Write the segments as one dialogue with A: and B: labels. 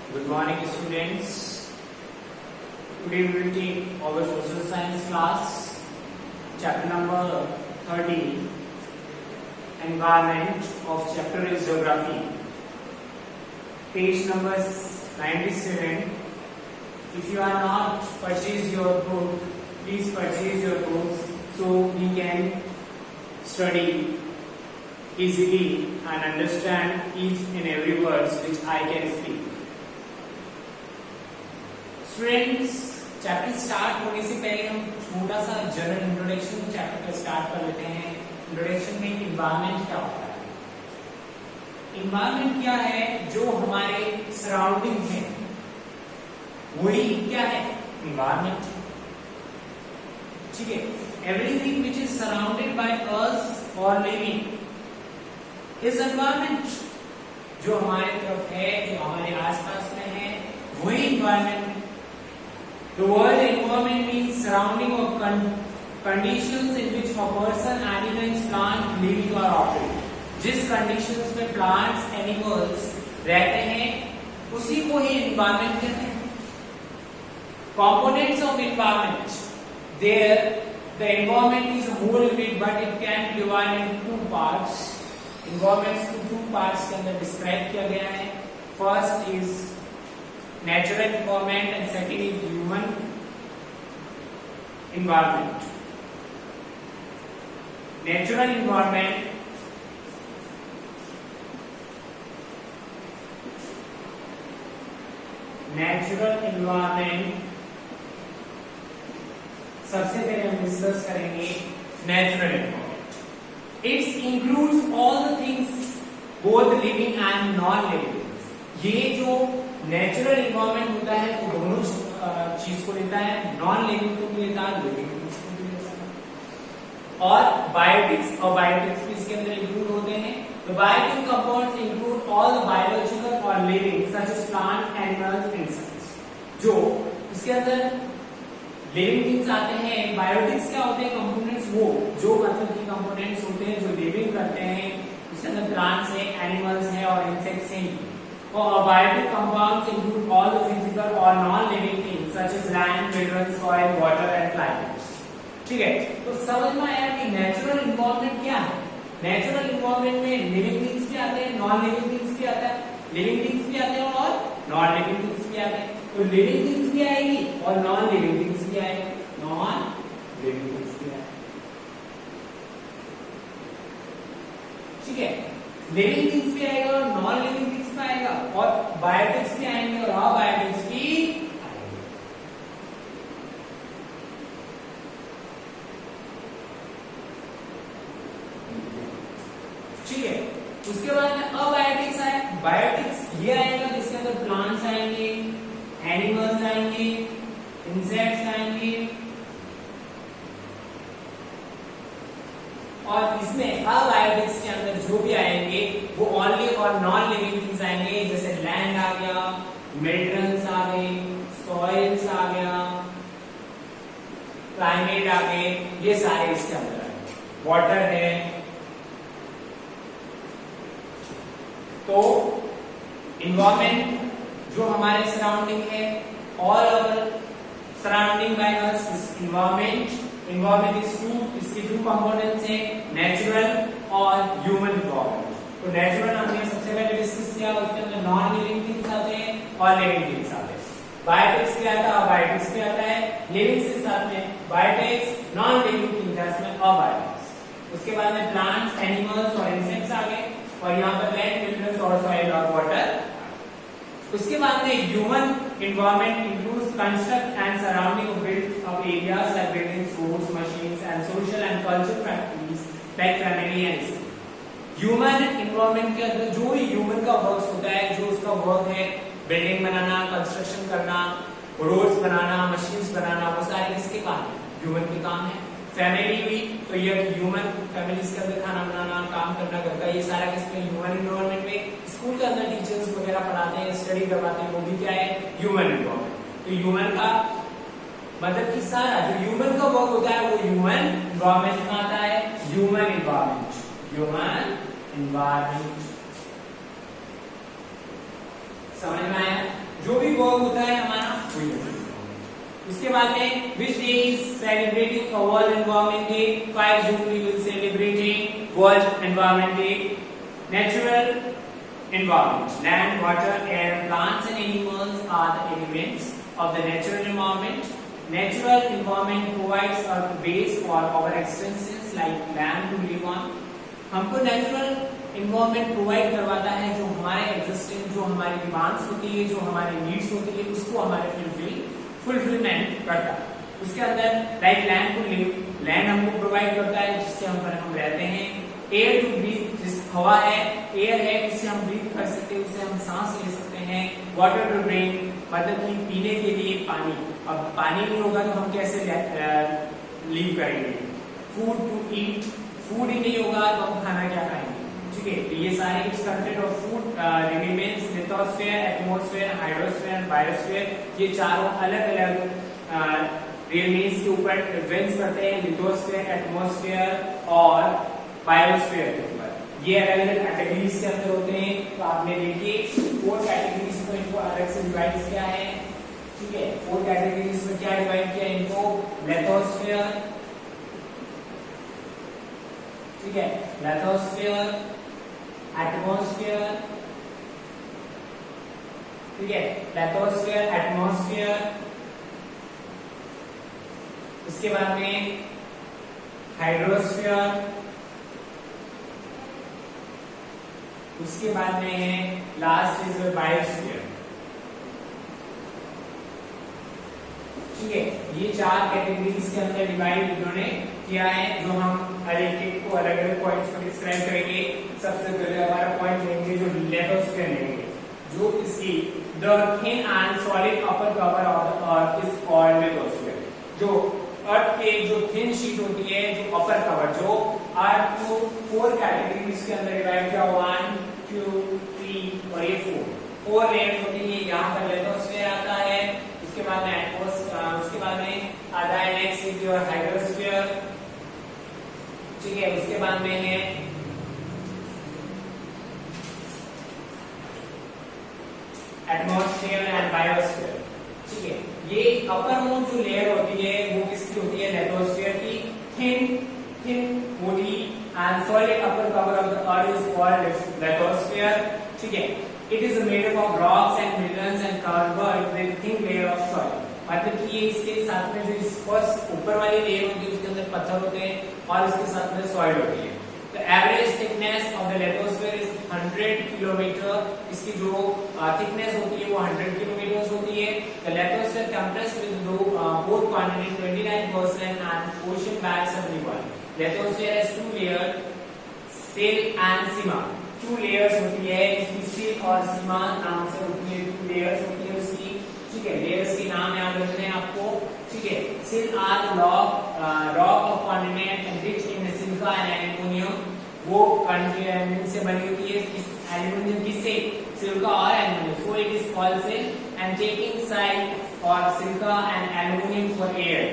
A: Good morning, students. Today we will take our social science class, chapter number 30, environment of chapter is geography. Page number 97. If you are not purchased your book, please purchase your books so we can study easily and understand each and every words which I can speak. Students, chapter start होने से पहले हम छोटा सा general introduction chapter का start कर लेते हैं। इंट्रोडक्शन में इन्वायरमेंट क्या होता है? इन्वायरमेंट क्या है? जो हमारे सराउंडिंग है वही क्या है? इन्वायरमेंट। ठीक है, everything which is surrounded by us और लिविंग इज एनवायरमेंट। जो हमारे तरफ है, जो हमारे आसपास में है, वही environment. The word environment means surrounding or conditions in which a person, animals, plant, living or operate. जिस conditions में plants, animals रहते हैं, उसी को ही environment कहते हैं। Components of environment. There, the environment is a whole unit, but it can be divided into two parts. Environments को two parts के अंदर describe किया गया है. First is natural environment and second is human environment. Natural environment सबसे पहले हम discuss करेंगे natural environment. It's includes all the things both living and non living. ये जो नेचुरल इन्वायरमेंट होता है वो दोनों चीज को लेता है, नॉन लिविंग को भी लेता है, लिविंग को भी लेता है. और बायोटिक्स और बायोटिक्स भी इसके अंदर इंक्लूड होते हैं. तो biotic compounds include all the biological और living such as plant, animals, insects. जो इसके अंदर लिविंग थिंग्स आते हैं. बायोटिक्स क्या होते हैं? कंपोनेंट्स, वो जो मतलब की कंपोनेंट्स होते हैं जो लिविंग करते हैं. उसके अंदर प्लांट्स है, एनिमल्स है और इंसेक्ट्स हैं. Or biotic compounds include all the physical or non-living things such as land, minerals, soil, water and climate. ठीक है, तो समझ में आया कि नेचुरल इन्वायरमेंट क्या है. नेचुरल इन्वायरमेंट में लिविंग थिंग्स भी आते हैं, नॉन लिविंग थिंग्स भी आता है, लिविंग थिंग्स भी आते हैं और नॉन लिविंग थिंग्स भी आते हैं. तो लिविंग थिंग्स भी आएगी और नॉन लिविंग थिंग्स भी आएगी. नॉन लिविंग थिंग्स भी आएगी. ठीक है, लिविंग थिंग्स भी आएगा और नॉन लिविंग थिंग्स भी आएगा और बायोटिक्स भी आएंगे और अबायोटिक्स भी आएंगे. ठीक है, उसके बाद में अबायोटिक्स आए. बायोटिक्स ये आएगा जिसके अंदर प्लांट्स आएंगे, एनिमल्स आएंगे, इंसेक्ट्स आएंगे और इसमें अबायोटिक्स के अंदर जो भी आएंगे वो ओनली और नॉन लिविंग थिंग्स आएंगे. जैसे लैंड आ गया, मिनरल्स आ गए, सॉइल्स आ गया, क्लाइमेट आ गए, ये सारे इसके अंदर आएंगे. वाटर है. तो इन्वायरमेंट जो हमारे सराउंडिंग है, all over surrounding by us is environment. Environment is two, इसके टू कंपोनेंट्स हैं, नेचुरल और ह्यूमन इन्वायरमेंट. तो नेचुरल हमने सबसे पहले डिस्कस किया, उसके अंदर नॉन लिविंग थिंग्स आते हैं और लिविंग थिंग्स आते हैं. बायोटिक्स क्या आता है? अबायोटिक्स भी आता है. लिविंग के साथ में बायोटिक्स, नॉन लिविंग थिंग्स में अबायोटिक्स. उसके बाद में प्लांट्स, एनिमल्स और इंसेक्ट्स आ गए और यहाँ पर लैंड, मिनरल्स और सॉइल और वाटर. उसके बाद में human environment includes construct and surrounding of built of areas like buildings, roads, machines and social and cultural practice like family and school. Human environment के अंदर जो भी ह्यूमन का वर्क होता है, जो उसका वर्क है, बिल्डिंग बनाना, कंस्ट्रक्शन करना, रोड्स बनाना, मशीन्स बनाना, वो सारे किसके काम है? ह्यूमन के काम है. फैमिली भी, तो ये ह्यूमन फैमिलीज के अंदर खाना बनाना, काम करना घर का, ये सारा किसमें? ह्यूमन इन्वायरमेंट में. स्कूल के अंदर टीचर्स वगैरह पढ़ाते हैं, स्टडी करवाते हैं, वो भी क्या है? Human environment. तो ह्यूमन का मतलब कि सारा जो ह्यूमन का वर्क होता है वो ह्यूमन इन्वायरमेंट में आता है. Human environment, human environment. समझ में आया? जो भी वर्ब होता है हमारा वही होता है। उसके बाद में which day is celebrating a World Environment Day? 5 June we will celebrating World Environment Day. Natural environment, land, water, air, plants and animals are the elements of the natural environment. Natural environment provides a base for our existence like land to live on. हमको natural environment provide करवाता है जो हमारे existence, जो हमारी demands होती है, जो हमारी नीड्स होती है, उसको हमारे फुलफिलमेंट करता है। उसके अंदर like land to live, land हमको प्रोवाइड करता है जिससे हम रहते हैं। एयर टू ब्रीथ, जिस हवा है, एयर है जिससे हम ब्रीथ कर सकते हैं, उससे हम सांस ले सकते हैं। वाटर टू ड्रिंक, मतलब कि पीने के लिए पानी। अब पानी नहीं होगा तो हम कैसे लीव करेंगे। फूड टू ईट, फूड ही नहीं होगा तो हम खाना क्या खाएंगे, ठीक है। तो ये सारे it's content of food remains lithosphere, atmosphere, hydrosphere, biosphere, ये चारों अलग अलग रिमेन्स के ऊपर इन्फ्लुएंस करते हैं, लिथोस्फीयर, एटमॉस्फेयर और बायोस्फीयर के ऊपर। ये अलग अलग कैटेगरीज के अंदर होते हैं। तो आपने देखिए 4 कैटेगरीज को इनको अलग से डिवाइड किया है, ठीक है। 4 कैटेगरीज में क्या डिवाइड किया इनको, लिथोस्फीयर, ठीक है, लिथोस्फीयर, एटमॉस्फेयर, ठीक है, लिथोस्फीयर, एटमॉस्फेयर, उसके बाद में हाइड्रोस्फीयर, उसके बाद में है लास्ट इज बायोस्फीयर, ठीक है। ये 4 कैटेगरीज के अंदर डिवाइड इन्होंने किया है, जो हम हर एक को अलग अलग पॉइंट्स को डिस्क्राइब करेंगे। सबसे पहले हमारा पॉइंट लेंगे जो लिथोस्फीयर लेंगे, जो इसकी the thin and solid upper cover of the earth is called lithosphere. जो अर्थ के जो थिन शीट होती है, जो अपर कवर, जो अर्थ को 4 कैटेगरीज के अंदर डिवाइड किया, 1 2 3 और ये 4 लेयर्स होती है। यहाँ पर लिथोस्फीयर आता है, उसके बाद में उसके बाद में आता है नेक्स्ट इज योर हाइड्रोस्फीयर, ठीक है। उसके बाद में है एटमॉस्फेयर एंड बायोस्फीयर, ठीक है। ये अपर मोस्ट जो लेयर होती है वो किसकी होती है, लिथोस्फीयर की। थिन मोटी and solid upper cover of the earth is called lithosphere, ठीक है। It is made up of rocks and minerals and covered with thin layer of soil. मतलब कि ये इसके साथ में जो इस फर्स्ट ऊपर वाली लेयर होती है उसके अंदर पत्थर होते हैं और इसके साथ में सॉइल होती है। तो average thickness of the lithosphere is 100 kilometre. इसकी जो थिकनेस होती है वो 100 किलोमीटर होती है। The lithosphere compressed with both continent 29% and ocean bags 71. Lithosphere has 2 layers, sill and sima. 2 layers होती है इसकी, सिल और सीमा नाम से होती है। 2 लेयर्स होती है उसकी, ठीक है। लेयर्स के नाम याद रखने हैं आपको, ठीक है। Sial are rock of continent and rich in silica and aluminium. वो कॉन्टिनेंट से बनी होती है, इस एल्युमिनियम किससे, सिलिका और aluminium. So it is called sial and taking side और silica and aluminium for air.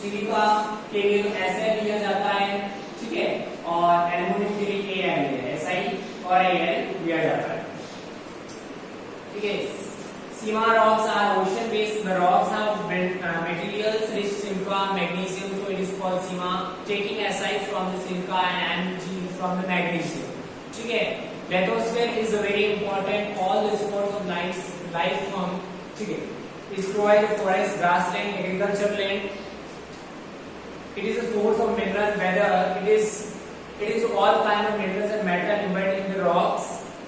A: Silica के लिए ऐसा लिया जाता है, ठीक है, और एल्युमिनियम के लिए AL है, SI और AL दिया जाता है, ठीक है। Sima rocks are ocean based, the rocks have materials rich silica, magnesium, so it is called sima, taking SI from the silica and Mg from the magnesium, ठीक है। Lithosphere is a very important, all the source of life form, ठीक है। It provides forest, grassland, agriculture land. It is a source of mineral, whether it is all kind of minerals and metal embedded in the rocks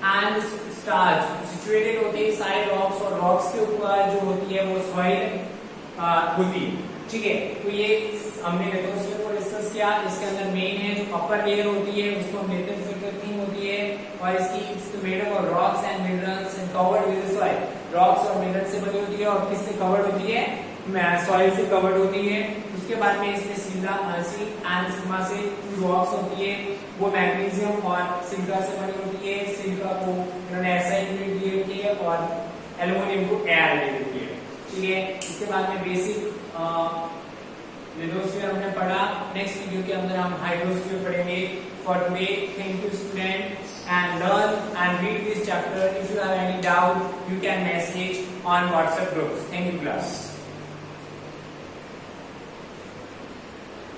A: and starch situated होती है सारे rocks, और rocks के ऊपर जो होती है वो soil होती है, ठीक है। तो ये हमने लिथोस्फीयर को डिस्कस किया। इसके अंदर मेन है जो अपर लेयर होती है उसको हम लेते हैं, थिन होती है, और इसकी made up of rocks and minerals and covered with soil. Rocks और मिनरल्स से बनी होती है और किससे कवर्ड होती है, सॉइल से कवर्ड होती है। उसके बाद में इसमें सिल एंड सिग्मा से 2 रॉक्स होती है, वो मैग्नीशियम और सिलिका से बनी होती है। सिलिका को इन्होंने SI यूनिट दी होती है और एल्युमिनियम को AL दी होती है, ठीक है। इसके बाद में बेसिक लिथोस्फीयर हमने पढ़ा। नेक्स्ट वीडियो के अंदर हम हाइड्रोस्फीयर पढ़ेंगे। For today thank you student and learn and and read this chapter. If you have any doubt, you can message on WhatsApp groups. Thank you, class.